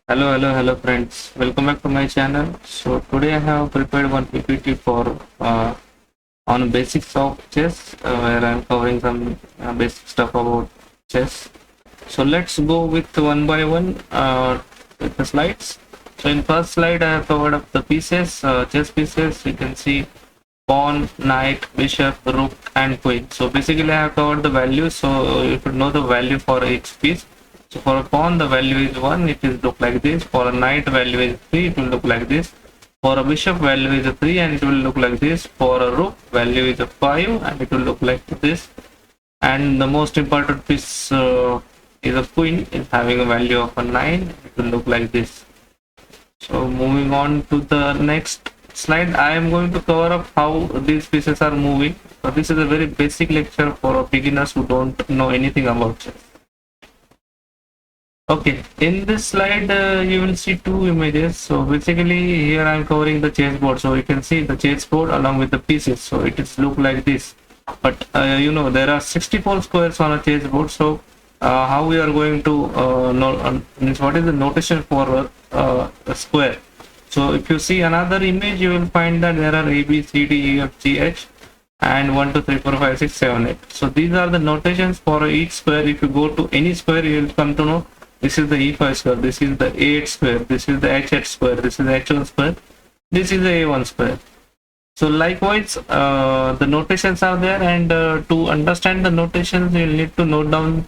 Hello friends. Welcome back to my channel. So today I have prepared one PPT for on basics of chess, where I'm covering some basic stuff about chess. So let's go with one by one with the slides. So in first slide I have covered up the pieces, chess pieces. You can see pawn, knight, bishop, rook, and queen. So basically I have covered the values. So you should know the value for each piece. So for a pawn, the value is 1, it will look like this. For a knight, value is 3, it will look like this. For a bishop, value is a 3 and it will look like this. For a rook, value is a 5 and it will look like this. And the most important piece is a queen, is having a value of a 9, it will look like this. So moving on to the next slide, I am going to cover up how these pieces are moving. So this is a very basic lecture for beginners who don't know anything about chess. Okay, in this slide you will see two images. So basically here I am covering the chessboard, so you can see the chessboard along with the pieces. So it is look like this, but there are 64 squares on a chessboard. So how we are going to means what is the notation for a square? So if you see another image, you will find that there are A, B, C, D, E, F, G, H and 1, 2, 3, 4, 5, 6, 7, 8. So these are the notations for each square. If you go to any square, you will come to know this is the E5 square, this is the A8 square, this is the H8 square, this is the H1 square, this is the A1 square. So likewise, the notations are there, and to understand the notations, you need to note down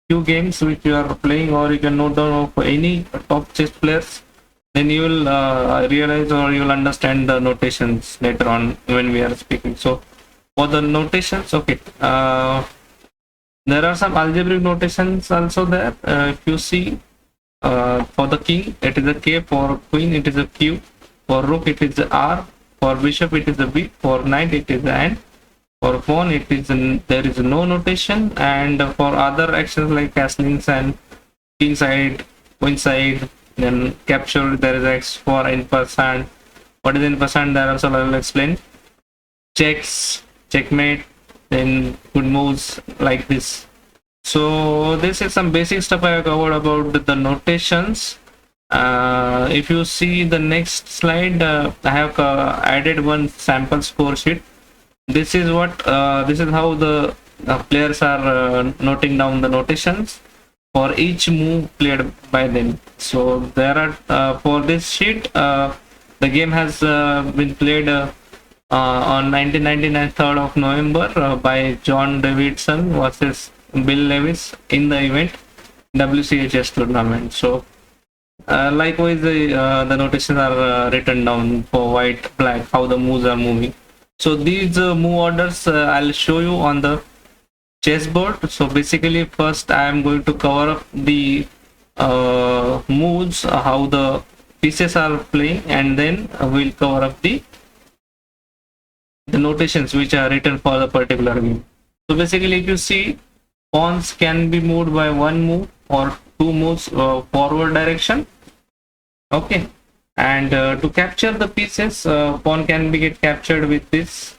few games which you are playing, or you can note down of any top chess players. Then you will realize, or you will understand the notations later on when we are speaking. So for the notations, okay. There are some algebraic notations also there. If you see, for the king it is a K, for queen it is a Q, for rook it is a R, for bishop it is a B, for knight it is a N, for pawn it is there is no notation, and for other actions like castlings and king side, queen side, then capture there is X, for in percent. What is in percent? There also I will explain. Checks, checkmate, then good moves like this. So this is some basic stuff I have covered about the notations. If you see the next slide, I have added one sample score sheet. This is what this is how the players are noting down the notations for each move played by them. So there are for this sheet, the game has been played on 1999 3rd of November by John Davidson versus Bill Lewis in the event WCHS tournament. So likewise the notations are written down for white, black, how the moves are moving. So these move orders I'll show you on the chessboard. So basically first I am going to cover up the moves, how the pieces are playing, and then we'll cover up the notations which are written for the particular game. So basically if you see, pawns can be moved by one move or two moves forward direction. Okay, and to capture the pieces, pawn can be get captured with this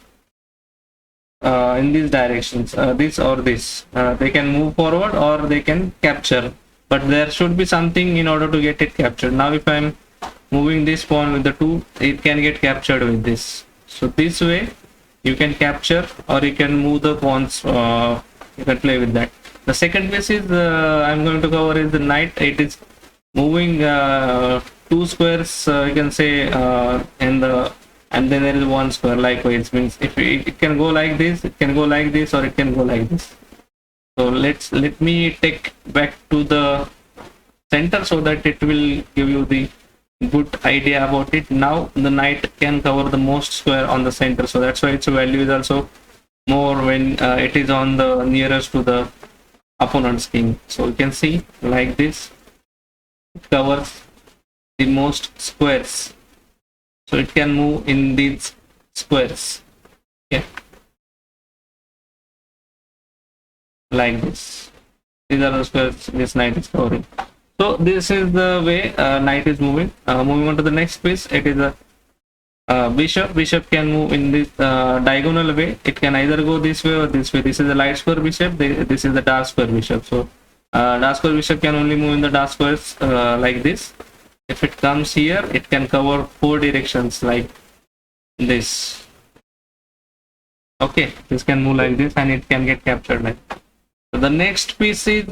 in these directions, this or this. They can move forward or they can capture, but there should be something in order to get it captured. Now if I'm moving this pawn with the 2, it can get captured with this. So this way you can capture, or you can move the pawns, you can play with that. The second piece is I'm going to cover is the knight. It is moving 2 squares, you can say, and then there is 1 square. Likewise, means if it can go like this, it can go like this, or it can go like this. So let me take back to the center so that it will give you the good idea about it. Now the knight can cover the most square on the center, so that's why its value is also more when it is on the nearest to the opponent's king. So you can see like this, it covers the most squares, so it can move in these squares. Okay, like this, these are the squares this knight is covering. So this is the way knight is moving. Moving on to the next piece, it is a bishop. Bishop can move in this diagonal way. It can either go this way or this way. This is the light square bishop, this is the dark square bishop. So dark square bishop can only move in the dark squares like this, If it comes here, it can cover 4 directions like this. Okay, this can move like this and it can get captured like. So the next piece is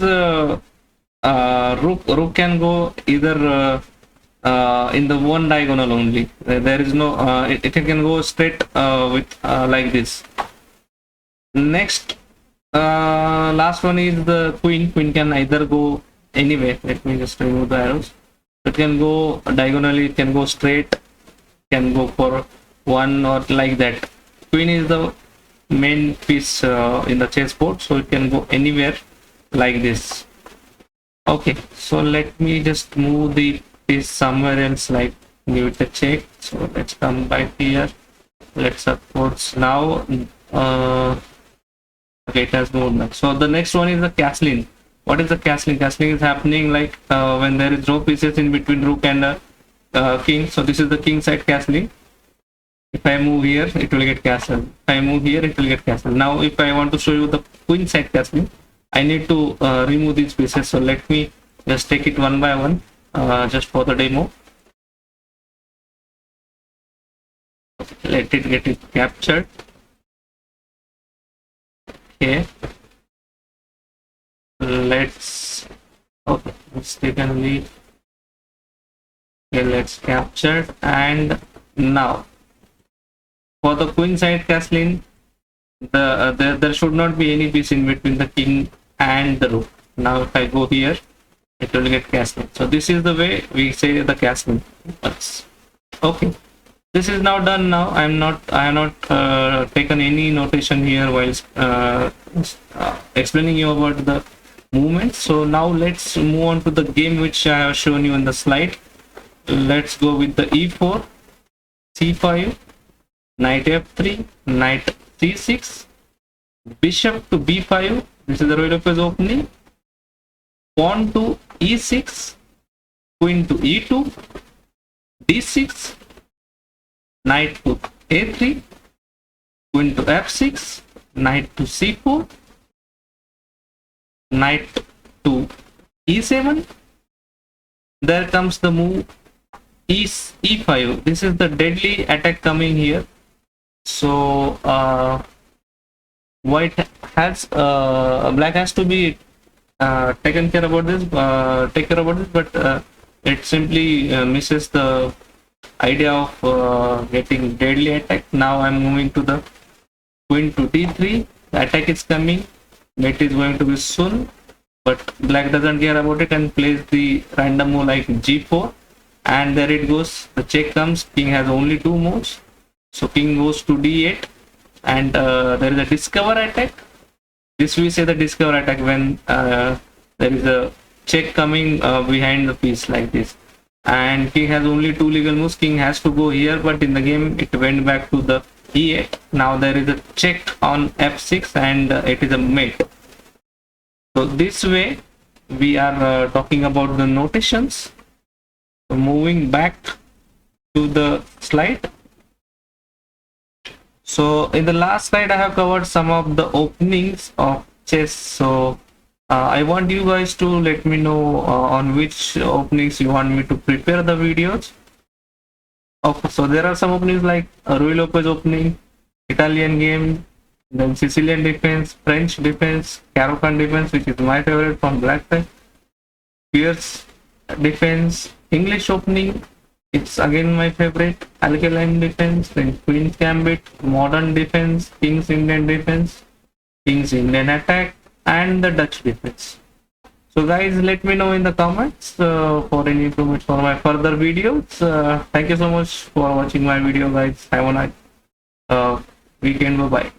rook. Rook can go either in the one diagonal only. There is no it can go straight with like this. Next last one is the queen. Queen can either go anywhere. Let me just remove the arrows. It can go diagonally, it can go straight, can go for one or like that. Queen is the main piece in the chessboard, so it can go anywhere like this. Okay, so let me just move the piece somewhere else, like give it a check. So let's come back here. Let's suppose now okay, it has moved now. So the next one is the castling. What is the castling? Castling is happening like when there is no pieces in between rook and king. So this is the king side castling. If I move here, it will get castled. If I move here, it will get castled. Now if I want to show you the queen side castling, I need to remove these pieces. So let me just take it one by one, just for the demo. Let it get it captured. Okay, let's take a lead. Okay, let's capture. And now for the queen side castling, there should not be any piece in between the king and the rook. Now if I go here, it will get castled. So this is the way we say the castling. Okay, this is now done. Now I have not taken any notation here while explaining you about the movement. So now let's move on to the game which I have shown you in the slide. Let's go with the e4, c5, knight f3, knight c6, bishop to b5. This is the Royal Lopez opening. Pawn to e6, queen to e2, d6, knight to a3, queen to f6, knight to c4, knight to e7. There comes the move e5. This is the deadly attack coming here. So white has black has to be taken care about this, but it simply misses the idea of getting deadly attack. Now I'm moving to the queen to d3. The attack is coming. Mate is going to be soon, but black doesn't care about it and plays the random move like g4, and there it goes. The check comes. King has only 2 moves, so king goes to d8, and there is a discover attack. This we say the discover attack when there is a check coming behind the piece like this, and king has only 2 legal moves. King has to go here, but in the game it went back to the e8. Now there is a check on f6 and it is a mate. So this way we are talking about the notations. So moving back to the slide. So in the last slide I have covered some of the openings of chess. So I want you guys to let me know on which openings you want me to prepare the videos. Okay, so there are some openings like Ruy Lopez opening, Italian game, then Sicilian defense, French defense, Caro-Kann defense, which is my favorite from black side, Pierce defense, English opening, it's again my favorite, Algebraic defense, then Queen's Gambit, Modern defense, King's Indian defense, King's Indian attack, and the Dutch defense. So guys, let me know in the comments for any improvements for my further videos. Thank you so much for watching my video, guys. Have a nice weekend. Bye bye.